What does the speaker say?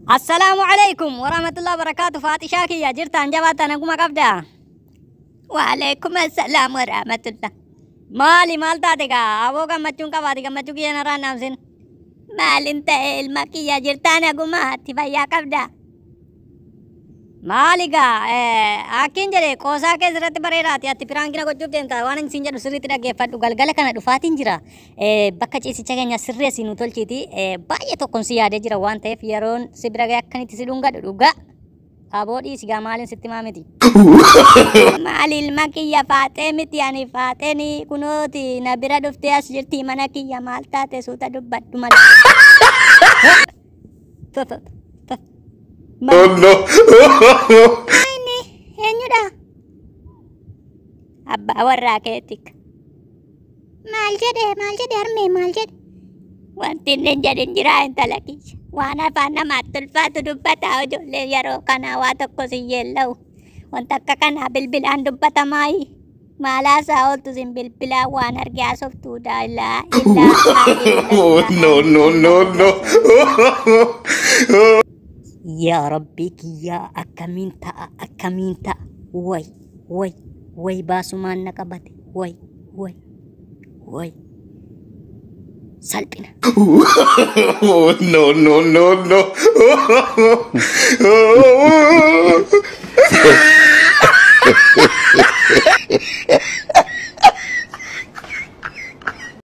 السلام عليكم ورحمة الله وبركاته. فاتي شاكي يا جرتان جواتنا كما قبدا. وعليكم السلام ورحمة الله. مالي مال تاتيكا أبوكا مچون كواتيكا مچوكي ينران نامسين مال انت المكي يا جرتان كما تبايا قبدا ماليكا أكين جري كوسا كزرت بريراتي أتي فرانكينا كوچوب تنتا وانن سنجر سريتنا كيفاتو غلغل كان دفاتين جرا bakka ciisi caganya sirreessi nu tolchiti baay'ee tokkon si yaade jira waan ta'eef yeroon si bira ga'e akkanitti si dhuga aboodhii sigaa maalin sitti maamiti maalil makiyya faatee miti ani faateeni kunooti na bira dhuftee as jirti mana kiyya maal taate suuta dubbadhu mala Oh no! Ini eenyudha abbaa warraa keetik maal jedhe harmee maal jedhe wanti inni jedhin jira intala kiyya waan afaan namaatti ulfaatu dubbataa ijoollee yeroo kanaa waa tokko si yeellau wanta akka kanaa bilbilaan dubbatamaayi maalaasaa ooltu sin bilbilaan waan argaa softuudha illaa No. yaa rabbii kiyyaa akkamiin ta'a way baasumaan na qabate way salphina No.